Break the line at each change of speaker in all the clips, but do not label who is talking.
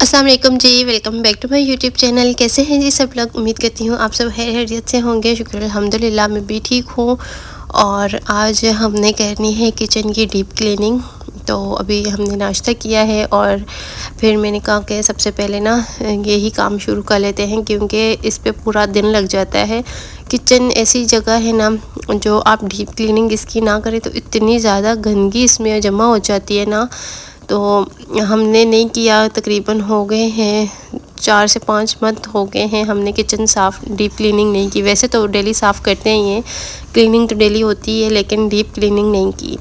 अस्सलाम वालेकुम जी, welcome back to my YouTube channel. कैसे हैं जी सब लोग? उम्मीद करती हूँ आप सब खैरियत से होंगे। शुक्र अल्हम्दुलिल्लाह मैं भी ठीक हूँ। और आज हमने करनी है किचन की डीप क्लीनिंग। तो अभी हमने नाश्ता किया है और फिर मैंने कहा कि सबसे पहले ना यही काम शुरू कर लेते हैं, क्योंकि इस पे पूरा दिन लग जाता है। किचन ऐसी जगह है ना, जो आप डीप क्लीनिंग इसकी ना करें तो इतनी ज़्यादा गंदगी इसमें जमा हो जाती है ना। तो हमने नहीं किया, तकरीबन हो गए हैं 4 से 5 मंथ हो गए हैं हमने किचन साफ़ डीप क्लीनिंग नहीं की। वैसे तो डेली साफ़ करते ही हैं, क्लीनिंग तो डेली होती है, लेकिन डीप क्लीनिंग नहीं की।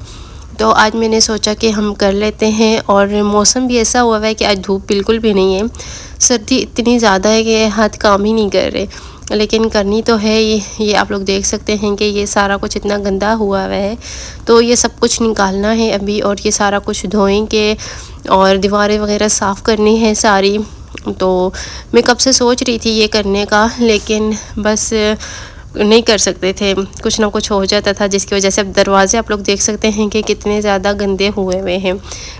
तो आज मैंने सोचा कि हम कर लेते हैं। और मौसम भी ऐसा हुआ है कि आज धूप बिल्कुल भी नहीं है, सर्दी इतनी ज़्यादा है कि हाथ काम ही नहीं कर रहे, लेकिन करनी तो है। ये आप लोग देख सकते हैं कि ये सारा कुछ इतना गंदा हुआ है, तो ये सब कुछ निकालना है अभी। और ये सारा कुछ धोएंगे और दीवारें वगैरह साफ़ करनी है सारी। तो मैं कब से सोच रही थी ये करने का, लेकिन बस नहीं कर सकते थे, कुछ ना कुछ हो जाता था, जिसकी वजह से अब दरवाज़े आप लोग देख सकते हैं कि कितने ज़्यादा गंदे हुए हुए हैं।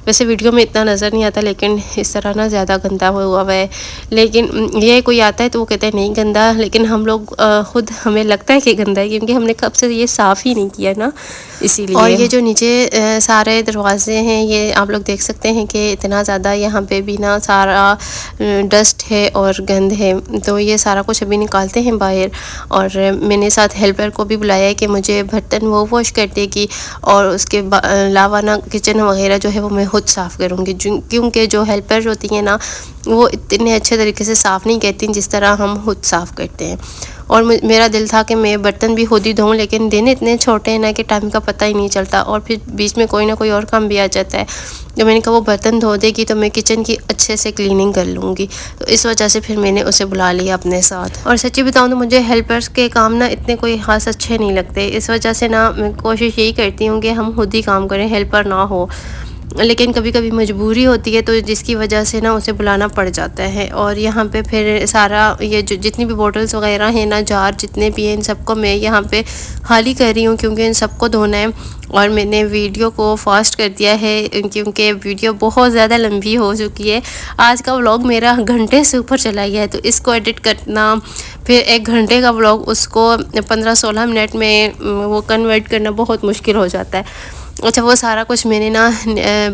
वैसे वीडियो में इतना नज़र नहीं आता, लेकिन इस तरह ना ज़्यादा गंदा हुआ है। लेकिन ये कोई आता है तो वो कहते हैं नहीं गंदा, लेकिन हम लोग ख़ुद हमें लगता है कि गंदा है, क्योंकि हमने कब से ये साफ़ ही नहीं किया ना, इसीलिए। और ये जो नीचे सारे दरवाजे हैं, ये आप लोग देख सकते हैं कि इतना ज़्यादा यहाँ पे भी ना सारा डस्ट है और गंद है। तो ये सारा कुछ अभी निकालते हैं बाहर। और मैंने साथ हेल्पर को भी बुलाया है कि मुझे बर्तन वो वॉश कर देगी, और उसके अलावा ना किचन वगैरह जो है वो मैं खुद साफ़ करूँगी, क्योंकि जो हेल्पर होती हैं ना, वो इतने अच्छे तरीके से साफ़ नहीं करती जिस तरह हम खुद साफ़ करते हैं। और मेरा दिल था कि मैं बर्तन भी खुद ही धोऊँ, लेकिन दिन इतने छोटे हैं ना कि टाइम का पता ही नहीं चलता, और फिर बीच में कोई ना कोई और काम भी आ जाता है। जब मैंने कहा वो बर्तन धो देगी तो मैं किचन की अच्छे से क्लीनिंग कर लूँगी, तो इस वजह से फिर मैंने उसे बुला लिया अपने साथ। और सच्ची बताऊँ तो मुझे हेल्पर्स के काम ना इतने कोई ख़ास अच्छे नहीं लगते, इस वजह से ना मैं कोशिश यही करती हूँ कि हम खुद ही काम करें, हेल्पर ना हो। लेकिन कभी कभी मजबूरी होती है, तो जिसकी वजह से ना उसे बुलाना पड़ जाता है। और यहाँ पे फिर सारा ये जो जितनी भी बोतल्स वगैरह हैं ना, जार जितने भी हैं, इन सबको मैं यहाँ पे खाली कर रही हूँ, क्योंकि इन सबको धोना है। और मैंने वीडियो को फास्ट कर दिया है, क्योंकि वीडियो बहुत ज़्यादा लंबी हो चुकी है। आज का व्लॉग मेरा घंटे से ऊपर चला गया है, तो इसको एडिट करना, फिर 1 घंटे का व्लॉग उसको 15-16 मिनट में वो कन्वर्ट करना बहुत मुश्किल हो जाता है। अच्छा, वो सारा कुछ मैंने ना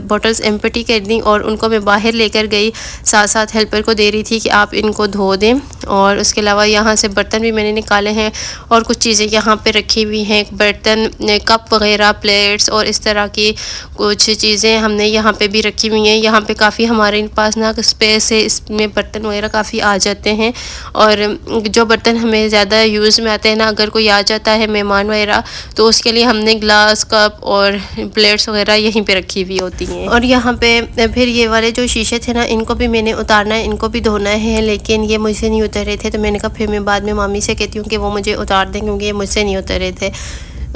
बॉटल्स एम्प्टी कर दी और उनको मैं बाहर लेकर गई, साथ साथ हेल्पर को दे रही थी कि आप इनको धो दें। और उसके अलावा यहाँ से बर्तन भी मैंने निकाले हैं, और कुछ चीज़ें यहाँ पे रखी हुई हैं, बर्तन, कप वगैरह, प्लेट्स और इस तरह की कुछ चीज़ें हमने यहाँ पे भी रखी हुई हैं। यहाँ पे काफ़ी हमारे पास ना स्पेस है, इसमें बर्तन वगैरह काफ़ी आ जाते हैं। और जो बर्तन हमें ज़्यादा यूज़ में आते हैं ना, अगर कोई आ जाता है मेहमान वगैरह, तो उसके लिए हमने ग्लास, कप और प्लेट्स वगैरह यहीं पे रखी हुई होती हैं। और यहाँ पे फिर ये वाले जो शीशे थे ना, इनको भी मैंने उतारना है, इनको भी धोना है, लेकिन ये मुझसे नहीं उतर रहे थे, तो मैंने कहा फिर मैं बाद में मामी से कहती हूँ कि वो मुझे उतार दें, क्योंकि ये मुझसे नहीं उतर रहे थे।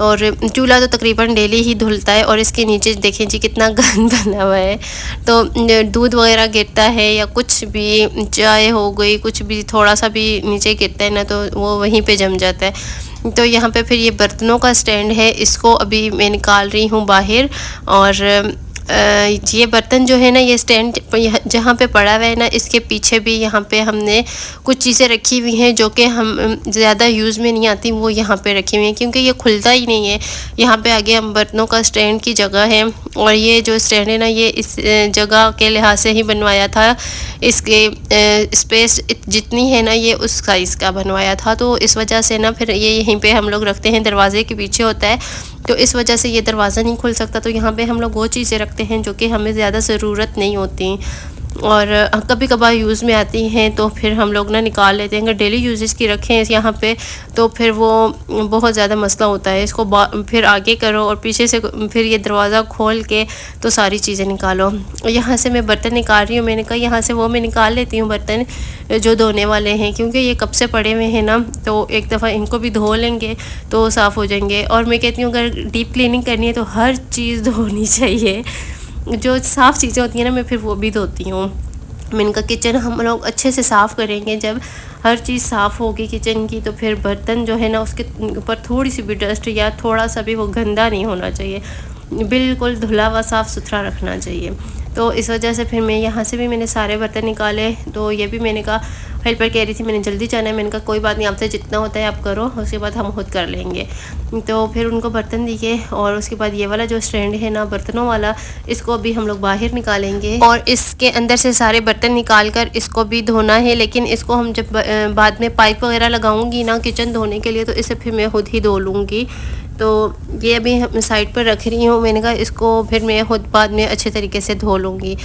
और चूल्हा तो तकरीबन डेली ही धुलता है, और इसके नीचे देखें जी कितना गंद बना हुआ है। तो दूध वगैरह गिरता है या कुछ भी, चाय हो गई, कुछ भी थोड़ा सा भी नीचे गिरता है ना, तो वो वहीं पे जम जाता है। तो यहाँ पे फिर ये बर्तनों का स्टैंड है, इसको अभी मैं निकाल रही हूँ बाहर। और ये बर्तन जो है ना, ये स्टैंड जहाँ पे पड़ा हुआ है ना, इसके पीछे भी यहाँ पे हमने कुछ चीज़ें रखी हुई हैं जो कि हम ज़्यादा यूज़ में नहीं आती, वो यहाँ पे रखी हुई हैं, क्योंकि ये खुलता ही नहीं है। यहाँ पे आगे हम बर्तनों का स्टैंड की जगह है, और ये जो स्टैंड है ना, ये इस जगह के लिहाज से ही बनवाया था। इसके स्पेस जितनी है ना, ये उस साइज़ का बनवाया था, तो इस वजह से ना फिर ये यहीं पे हम लोग रखते हैं, दरवाजे के पीछे होता है, तो इस वजह से ये दरवाज़ा नहीं खुल सकता। तो यहाँ पे हम लोग वो चीज़ें रखते हैं जो कि हमें ज़्यादा ज़रूरत नहीं होती, और कभी कभार यूज़ में आती हैं, तो फिर हम लोग ना निकाल लेते हैं। अगर डेली यूजेस की रखें यहाँ पे, तो फिर वो बहुत ज़्यादा मसला होता है, इसको फिर आगे करो और पीछे से फिर ये दरवाज़ा खोल के तो सारी चीज़ें निकालो। यहाँ से मैं बर्तन निकाल रही हूँ, मैंने कहा यहाँ से वो मैं निकाल लेती हूँ बर्तन जो धोने वाले हैं, क्योंकि ये कब से पड़े हुए हैं ना, तो एक दफ़ा इनको भी धो लेंगे तो साफ़ हो जाएंगे। और मैं कहती हूँ अगर डीप क्लीनिंग करनी है तो हर चीज़ धोनी चाहिए, जो साफ़ चीज़ें होती हैं ना, मैं फिर वो भी धोती हूँ। मैंने कहा किचन हम लोग अच्छे से साफ़ करेंगे, जब हर चीज़ साफ़ होगी किचन की, तो फिर बर्तन जो है ना, उसके ऊपर थोड़ी सी भी डस्ट या थोड़ा सा भी वो गंदा नहीं होना चाहिए, बिल्कुल धुला हुआ साफ़ सुथरा रखना चाहिए। तो इस वजह से फिर मैं यहाँ से भी मैंने सारे बर्तन निकाले। तो ये भी मैंने कहा, हेल्पर कह रही थी मैंने जल्दी जाना है, मैंने कहा कोई बात नहीं, आपसे जितना होता है आप करो, उसके बाद हम खुद कर लेंगे। तो फिर उनको बर्तन दिए और उसके बाद ये वाला जो स्टैंड है ना बर्तनों वाला, इसको अभी हम लोग बाहर निकालेंगे और इसके अंदर से सारे बर्तन निकाल कर इसको भी धोना है। लेकिन इसको हम जब बाद में पाइप वगैरह लगाऊंगी ना किचन धोने के लिए, तो इसे फिर मैं खुद ही धो लूँगी। तो ये अभी साइड पर रख रही हूँ, मैंने कहा इसको फिर मैं खुद बाद में अच्छे तरीके से धो लूँगी।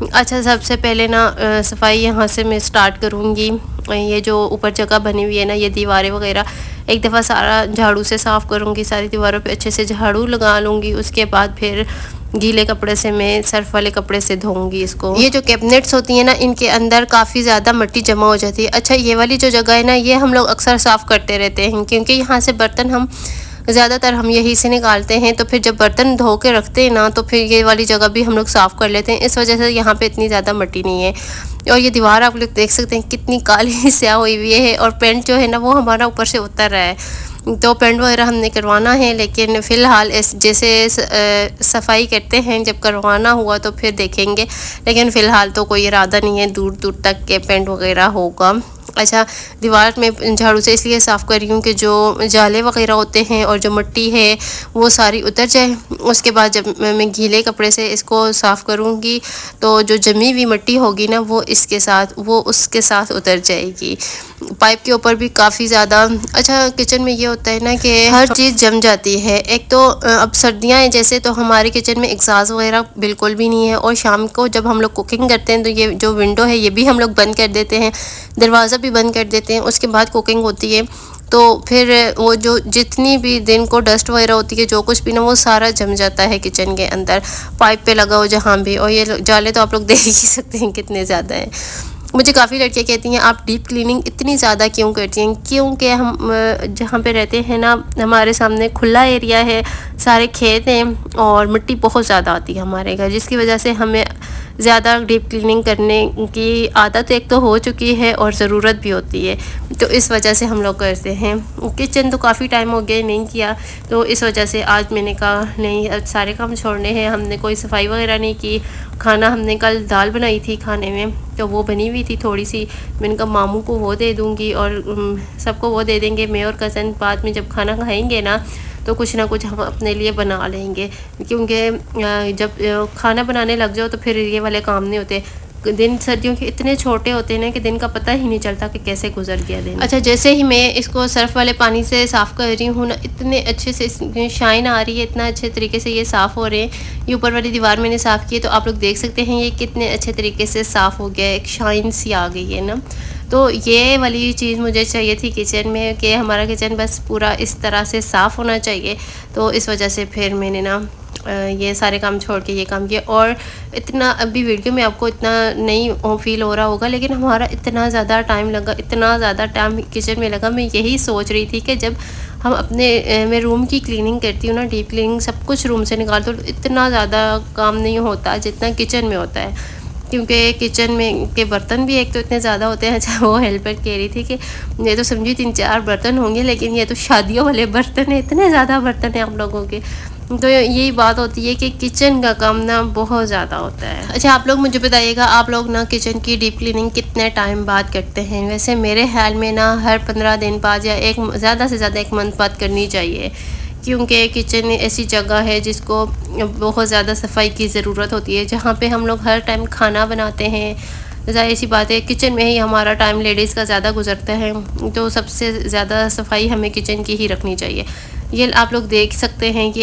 अच्छा, सबसे पहले ना सफाई यहाँ से मैं स्टार्ट करूँगी। ये जो ऊपर जगह बनी हुई है ना, ये दीवारें वगैरह एक दफ़ा सारा झाड़ू से साफ़ करूँगी, सारी दीवारों पे अच्छे से झाड़ू लगा लूँगी। उसके बाद फिर गीले कपड़े से मैं सर्फ वाले कपड़े से धोऊंगी इसको। ये जो कैबिनेट्स होती हैं ना, इनके अंदर काफ़ी ज़्यादा मिट्टी जमा हो जाती है। अच्छा, ये वाली जो जगह है ना, ये हम लोग अक्सर साफ़ करते रहते हैं क्योंकि यहाँ से बर्तन हम ज़्यादातर यही से निकालते हैं। तो फिर जब बर्तन धो के रखते हैं ना, तो फिर ये वाली जगह भी हम लोग साफ़ कर लेते हैं। इस वजह से यहाँ पे इतनी ज़्यादा मिट्टी नहीं है। और ये दीवार आप लोग देख सकते हैं कितनी काली स्याह हुई हुई है और पेंट जो है ना वो हमारा ऊपर से उतर रहा है। तो पेंट वगैरह हमने करवाना है, लेकिन फ़िलहाल जैसे सफाई करते हैं, जब करवाना हुआ तो फिर देखेंगे। लेकिन फ़िलहाल तो कोई इरादा नहीं है दूर दूर तक के पेंट वगैरह होगा। अच्छा, दीवार में झाड़ू से इसलिए साफ़ कर रही हूँ कि जो जाले वगैरह होते हैं और जो मिट्टी है वो सारी उतर जाए। उसके बाद जब मैं गीले कपड़े से इसको साफ़ करूँगी तो जो जमी हुई मिट्टी होगी ना वो उसके साथ उतर जाएगी। पाइप के ऊपर भी काफ़ी ज़्यादा। अच्छा, किचन में ये होता है ना कि हर चीज़ जम जाती है। एक तो अब सर्दियाँ हैं जैसे, तो हमारे किचन में एग्जॉस्ट वगैरह बिल्कुल भी नहीं है। और शाम को जब हम लोग कुकिंग करते हैं तो ये जो विंडो है ये भी हम लोग बंद कर देते हैं, दरवाज़ा भी बंद कर देते हैं। उसके बाद कुकिंग होती है तो फिर वो जो जितनी भी दिन को डस्ट वगैरह होती है, जो कुछ भी ना, वो सारा जम जाता है किचन के अंदर, पाइप पे लगा हो जहाँ भी। और ये जाले तो आप लोग देख ही सकते हैं कितने ज़्यादा हैं। मुझे काफ़ी लड़कियाँ कहती हैं आप डीप क्लीनिंग इतनी ज़्यादा क्यों करती हैं? क्योंकि हम जहाँ पे रहते हैं ना, हमारे सामने खुला एरिया है, सारे खेत हैं और मिट्टी बहुत ज़्यादा आती है हमारे घर, जिसकी वजह से हमें ज़्यादा डीप क्लीनिंग करने की आदत एक तो हो चुकी है और ज़रूरत भी होती है। तो इस वजह से हम लोग करते हैं। किचन तो काफ़ी टाइम हो गया नहीं किया, तो इस वजह से आज मैंने कहा नहीं, अब सारे काम छोड़ने हैं। हमने कोई सफाई वगैरह नहीं की। खाना हमने कल दाल बनाई थी खाने में, तो वो बनी हुई थी थोड़ी सी, मैंने कहा मामू को वो दे दूँगी और सबको वो दे देंगे। मैं और कज़न बाद में जब खाना खाएंगे ना तो कुछ ना कुछ हम अपने लिए बना लेंगे, क्योंकि जब खाना बनाने लग जाओ तो फिर ये वाले काम नहीं होते। दिन सर्दियों के इतने छोटे होते हैं ना कि दिन का पता ही नहीं चलता कि कैसे गुजर गया दिन। अच्छा, जैसे ही मैं इसको सर्फ वाले पानी से साफ़ कर रही हूँ ना, इतने अच्छे से शाइन आ रही है, इतना अच्छे तरीके से ये साफ़ हो रहे हैं। ये ऊपर वाली दीवार मैंने साफ़ की है तो आप लोग देख सकते हैं ये कितने अच्छे तरीके से साफ़ हो गया है, एक शाइन सी आ गई है ना। तो ये वाली चीज़ मुझे चाहिए थी किचन में कि हमारा किचन बस पूरा इस तरह से साफ़ होना चाहिए। तो इस वजह से फिर मैंने ना ये सारे काम छोड़ के ये काम किया। और इतना अभी वीडियो में आपको इतना नहीं फील हो रहा होगा, लेकिन हमारा इतना ज़्यादा टाइम लगा, इतना ज़्यादा टाइम किचन में लगा। मैं यही सोच रही थी कि जब हम मैं रूम की क्लीनिंग करती हूँ ना, डीप क्लीनिंग सब कुछ रूम से निकालती हूँ, तो इतना ज़्यादा काम नहीं होता जितना किचन में होता है, क्योंकि किचन में के बर्तन भी एक तो इतने ज़्यादा होते हैं। अच्छा, वो हेल्पर कह रही थी कि ये तो समझी 3-4 बर्तन होंगे, लेकिन ये तो शादियों वाले बर्तन है, इतने ज़्यादा बर्तन हैं आप लोगों के। तो यही बात होती है कि किचन का काम ना बहुत ज़्यादा होता है। अच्छा, आप लोग मुझे बताइएगा, आप लोग ना किचन की डीप क्लीनिंग कितने टाइम बाद करते हैं? वैसे मेरे ख्याल में ना हर 15 दिन बाद या ज़्यादा से ज़्यादा 1 मंथ बाद करनी चाहिए, क्योंकि किचन ऐसी जगह है जिसको बहुत ज़्यादा सफाई की ज़रूरत होती है, जहाँ पे हम लोग हर टाइम खाना बनाते हैं। ज़ाहिर सी बात है किचन में ही हमारा टाइम लेडीज़ का ज़्यादा गुजरता है, तो सबसे ज़्यादा सफाई हमें किचन की ही रखनी चाहिए। ये आप लोग देख सकते हैं कि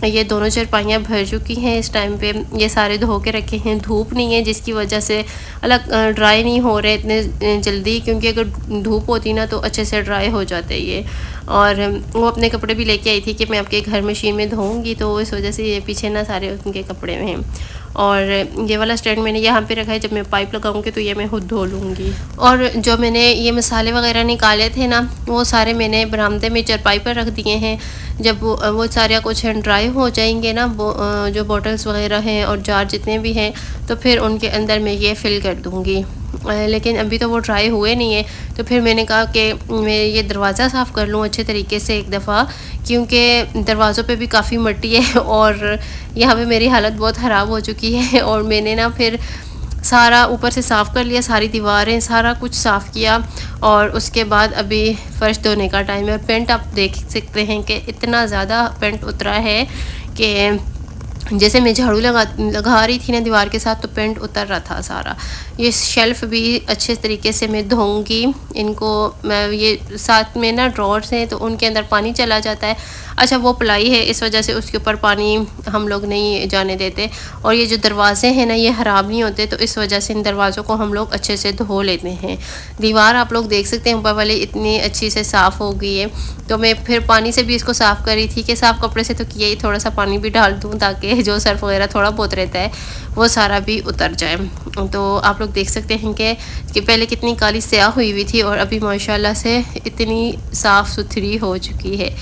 ये दोनों चारपाइयाँ भर चुकी हैं इस टाइम पे, ये सारे धो के रखे हैं। धूप नहीं है जिसकी वजह से अलग ड्राई नहीं हो रहे इतने जल्दी, क्योंकि अगर धूप होती ना तो अच्छे से ड्राई हो जाते ये। और वो अपने कपड़े भी लेके आई थी कि मैं आपके घर मशीन में धोऊंगी, तो इस वजह से ये पीछे ना सारे उनके कपड़े में हैं। और ये वाला स्टैंड मैंने यहाँ पे रखा है, जब मैं पाइप लगाऊंगी तो ये मैं खुद धो लूँगी। और जो मैंने ये मसाले वगैरह निकाले थे ना, वो सारे मैंने बरामदे में चारपाई पर रख दिए हैं। जब वो सारे कुछ ड्राई हो जाएंगे ना, वो जो बॉटल्स वगैरह हैं और जार जितने भी हैं, तो फिर उनके अंदर मैं ये फिल कर दूँगी। लेकिन अभी तो वो ड्राई हुए नहीं है। तो फिर मैंने कहा कि मैं ये दरवाज़ा साफ़ कर लूँ अच्छे तरीके से एक दफ़ा, क्योंकि दरवाज़ों पे भी काफ़ी मिट्टी है और यहाँ पे मेरी हालत बहुत ख़राब हो चुकी है। और मैंने ना फिर सारा ऊपर से साफ़ कर लिया, सारी दीवारें सारा कुछ साफ़ किया। और उसके बाद अभी फ़र्श धोने का टाइम है। पेंट आप देख सकते हैं कि इतना ज़्यादा पेंट उतरा है कि जैसे मैं झाड़ू लगा रही थी ना दीवार के साथ, तो पेंट उतर रहा था सारा। ये शेल्फ़ भी अच्छे तरीके से मैं धोऊंगी इनको। मैं ये साथ में ना ड्रॉर्स हैं तो उनके अंदर पानी चला जाता है। अच्छा, वो प्लाई है, इस वजह से उसके ऊपर पानी हम लोग नहीं जाने देते। और ये जो दरवाज़े हैं ना, ये ख़राब नहीं होते, तो इस वजह से इन दरवाज़ों को हम लोग अच्छे से धो लेते हैं। दीवार आप लोग देख सकते हैं ऊपर वाली इतनी अच्छी से साफ़ हो गई है। तो मैं फिर पानी से भी इसको साफ़ कर रही थी कि साफ़ कपड़े से तो किया ही, थोड़ा सा पानी भी डाल दूँ ताकि जो सर्फ वगैरह थोड़ा बहुत रहता है वो सारा भी उतर जाए। तो आप लोग देख सकते हैं कि पहले कितनी काली स्याह हुई हुई थी और अभी माशाल्लाह से इतनी साफ़ सुथरी हो चुकी है।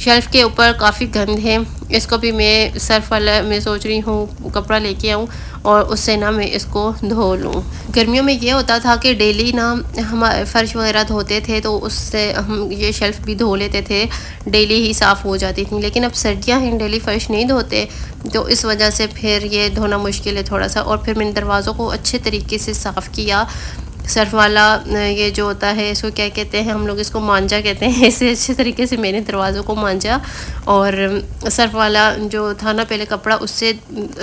शेल्फ़ के ऊपर काफ़ी गंद है, इसको भी मैं सर्फ वाला मैं सोच रही हूँ कपड़ा लेके आऊँ और उससे ना मैं इसको धो लूँ। गर्मियों में ये होता था कि डेली ना हम फ़र्श वगैरह धोते थे, तो उससे हम ये शेल्फ़ भी धो लेते थे, डेली ही साफ़ हो जाती थी। लेकिन अब सर्दियाँ हैं, डेली फ़र्श नहीं धोते, तो इस वजह से फिर ये धोना मुश्किल है थोड़ा सा। और फिर मैंने दरवाज़ों को अच्छे तरीके से साफ़ किया। सर्फ वाला ये जो होता है इसको क्या कहते हैं, हम लोग इसको मांजा कहते हैं। ऐसे अच्छे तरीके से मैंने दरवाज़ों को मांजा। और सर्फ वाला जो था ना पहले कपड़ा उससे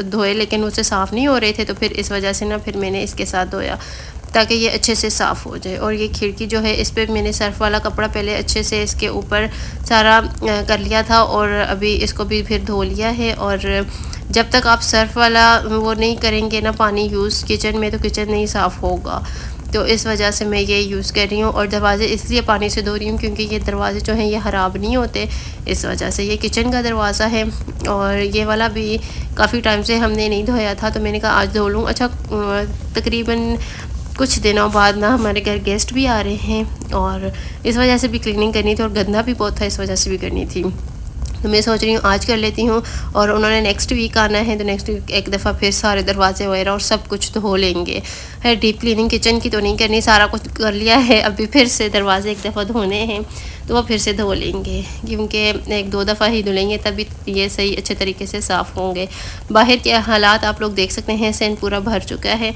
धोए, लेकिन उससे साफ़ नहीं हो रहे थे, तो फिर इस वजह से ना फिर मैंने इसके साथ धोया ताकि ये अच्छे से साफ़ हो जाए। और ये खिड़की जो है इस पर मैंने सर्फ वाला कपड़ा पहले अच्छे से इसके ऊपर सारा कर लिया था और अभी इसको भी फिर धो लिया है। और जब तक आप सर्फ वाला वो नहीं करेंगे ना पानी यूज़ किचन में, तो किचन नहीं साफ़ होगा। तो इस वजह से मैं ये यूज़ कर रही हूँ। और दरवाज़े इसलिए पानी से धो रही हूँ क्योंकि ये दरवाज़े जो हैं ये ख़राब नहीं होते, इस वजह से। ये किचन का दरवाज़ा है और ये वाला भी काफ़ी टाइम से हमने नहीं धोया था, तो मैंने कहा आज धो लूँ। अच्छा, तकरीबन कुछ दिनों बाद ना हमारे घर गेस्ट भी आ रहे हैं और इस वजह से भी क्लीनिंग करनी थी और गंदा भी बहुत था, इस वजह से भी करनी थी। तो मैं सोच रही हूँ आज कर लेती हूँ और उन्होंने नेक्स्ट वीक आना है, तो नेक्स्ट वीक एक दफ़ा फिर सारे दरवाजे वगैरह और सब कुछ धो लेंगे। है डीप क्लीनिंग किचन की तो नहीं करनी, सारा कुछ कर लिया है, अभी फिर से दरवाजे एक दफ़ा धोने हैं, तो वो फिर से धो लेंगे क्योंकि एक दो दफ़ा ही धुलेंगे तभी ये सही अच्छे तरीके से साफ़ होंगे। बाहर के हालात आप लोग देख सकते हैं, सैंड पूरा भर चुका है।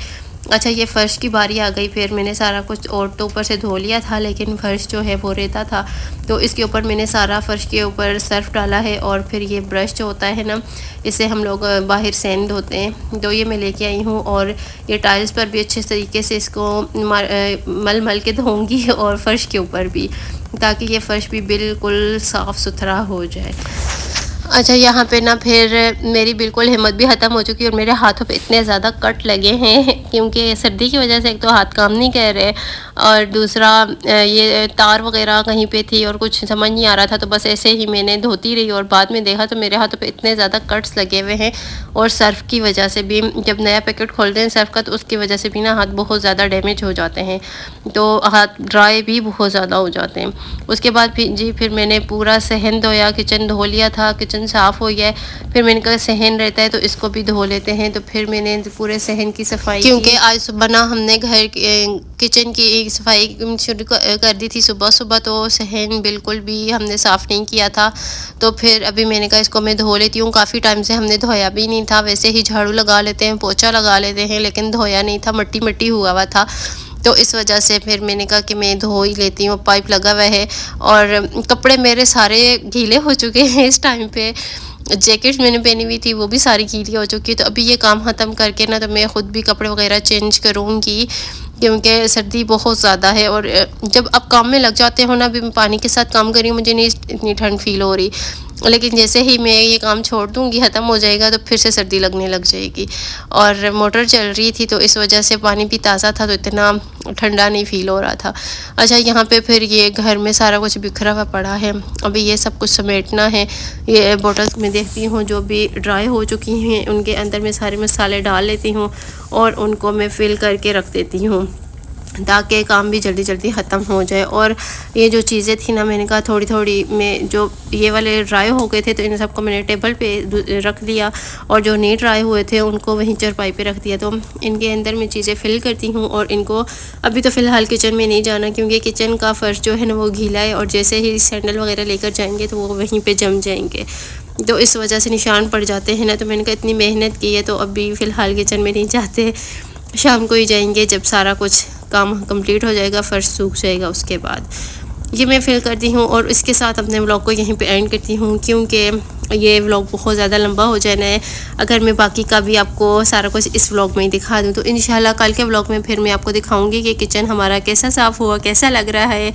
अच्छा, ये फ़र्श की बारी आ गई। फिर मैंने सारा कुछ और तो ऊपर से धो लिया था, लेकिन फ़र्श जो है वो रेता था, तो इसके ऊपर मैंने सारा फ़र्श के ऊपर सर्फ डाला है। और फिर ये ब्रश जो होता है ना, इससे हम लोग बाहर सैंड धोते हैं, तो ये मैं लेके आई हूँ। और ये टाइल्स पर भी अच्छे तरीके से इसको मल मल के धोऊँगी और फ़र्श के ऊपर भी, ताकि ये फ़र्श भी बिल्कुल साफ़ सुथरा हो जाए। अच्छा, यहाँ पे ना फिर मेरी बिल्कुल हिम्मत भी ख़त्म हो चुकी है और मेरे हाथों पे इतने ज़्यादा कट लगे हैं क्योंकि सर्दी की वजह से एक तो हाथ काम नहीं कर रहे और दूसरा ये तार वगैरह कहीं पे थी और कुछ समझ नहीं आ रहा था, तो बस ऐसे ही मैंने धोती रही और बाद में देखा तो मेरे हाथों पे इतने ज़्यादा कट्स लगे हुए हैं। और सर्फ़ की वजह से भी, जब नया पैकेट खोलते हैं सर्फ़ का, तो उसकी वजह से भी ना हाथ बहुत ज़्यादा डैमेज हो जाते हैं, तो हाथ ड्राई भी बहुत ज़्यादा हो जाते हैं। उसके बाद फिर मैंने पूरा सहन धोया, किचन धो लिया था, किचन साफ़ हो गया है। फिर मैंने कहा सहन रहता है तो इसको भी धो लेते हैं, तो फिर मैंने पूरे सहन की सफाई, क्योंकि आज सुबह ना हमने घर किचन की सफाई शुरू कर दी थी सुबह सुबह, तो सहन बिल्कुल भी हमने साफ़ नहीं किया था। तो फिर अभी मैंने कहा इसको मैं धो लेती हूँ, काफ़ी टाइम से हमने धोया भी नहीं था। वैसे ही झाड़ू लगा लेते हैं, पोछा लगा लेते हैं, लेकिन धोया नहीं था, मिट्टी मिट्टी हुआ था, तो इस वजह से फिर मैंने कहा कि मैं धो ही लेती हूँ। पाइप लगा हुआ है और कपड़े मेरे सारे गीले हो चुके हैं इस टाइम पे। जैकेट्स मैंने पहनी हुई थी वो भी सारी गीली हो चुकी है। तो अभी ये काम ख़त्म करके ना, तो मैं ख़ुद भी कपड़े वगैरह चेंज करूँगी क्योंकि सर्दी बहुत ज़्यादा है। और जब आप काम में लग जाते हो ना, अभी मैं पानी के साथ काम कर रही हूँ, मुझे नहीं इतनी ठंड फील हो रही, लेकिन जैसे ही मैं ये काम छोड़ दूँगी, ख़त्म हो जाएगा, तो फिर से सर्दी लगने लग जाएगी। और मोटर चल रही थी तो इस वजह से पानी भी ताज़ा था, तो इतना ठंडा नहीं फ़ील हो रहा था। अच्छा, यहाँ पे फिर ये घर में सारा कुछ बिखरा हुआ पड़ा है, अभी ये सब कुछ समेटना है। ये बॉटल्स में देखती हूँ जो भी ड्राई हो चुकी हैं, उनके अंदर मैं सारे मसाले डाल लेती हूँ और उनको मैं फिल करके रख देती हूँ। ताकि काम भी जल्दी जल्दी ख़त्म हो जाए। और ये जो चीज़ें थी ना, मैंने कहा थोड़ी थोड़ी में जो ये वाले ड्राई हो गए थे तो इन सबको मैंने टेबल पे रख दिया, और जो नहीं ड्राई हुए थे उनको वहीं चारपाई पे रख दिया। तो इनके अंदर मैं चीज़ें फिल करती हूँ, और इनको अभी तो फ़िलहाल किचन में नहीं जाना, क्योंकि किचन का फ़र्श जो है ना वो गीला है, और जैसे ही सैंडल वगैरह लेकर जाएंगे तो वो वहीं पर जम जाएंगे, तो इस वजह से निशान पड़ जाते हैं ना। तो मैंने कहा इतनी मेहनत की है तो अभी फ़िलहाल किचन में नहीं जाते, शाम को ही जाएंगे जब सारा कुछ काम कंप्लीट हो जाएगा, फ़र्श सूख जाएगा उसके बाद। ये मैं फिल करती हूँ, और इसके साथ अपने व्लॉग को यहीं पे एंड करती हूँ, क्योंकि ये व्लॉग बहुत ज़्यादा लंबा हो जाना है अगर मैं बाकी का भी आपको सारा कुछ इस व्लॉग में ही दिखा दूँ। तो इंशाल्लाह कल के व्लॉग में फिर मैं आपको दिखाऊँगी कि किचन हमारा कैसा साफ़ हुआ, कैसा लग रहा है।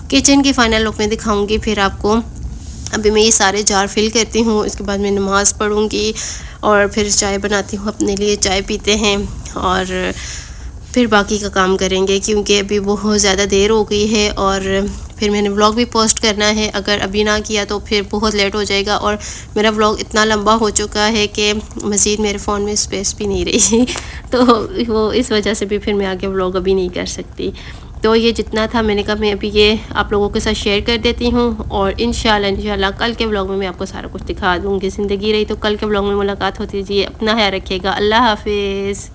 किचन की फ़ाइनल लुक में दिखाऊँगी फिर आपको। अभी मैं ये सारे जार फिल करती हूँ, इसके बाद मैं नमाज़ पढ़ूँगी और फिर चाय बनाती हूँ अपने लिए, चाय पीते हैं और फिर बाकी का काम करेंगे, क्योंकि अभी बहुत ज़्यादा देर हो गई है और फिर मैंने व्लॉग भी पोस्ट करना है। अगर अभी ना किया तो फिर बहुत लेट हो जाएगा, और मेरा व्लॉग इतना लंबा हो चुका है कि मज़ीद मेरे फ़ोन में स्पेस भी नहीं रही तो वो इस वजह से भी फिर मैं आगे व्लॉग अभी नहीं कर सकती। तो ये जितना था मैंने कहा मैं अभी ये आप लोगों के साथ शेयर कर देती हूँ, और इंशाल्लाह कल के व्लॉग में मैं आपको सारा कुछ दिखा दूँगी। ज़िंदगी रही तो कल के व्लॉग में मुलाकात होती है। जी अपना ख्याल रखिएगा। अल्लाह हाफिज़।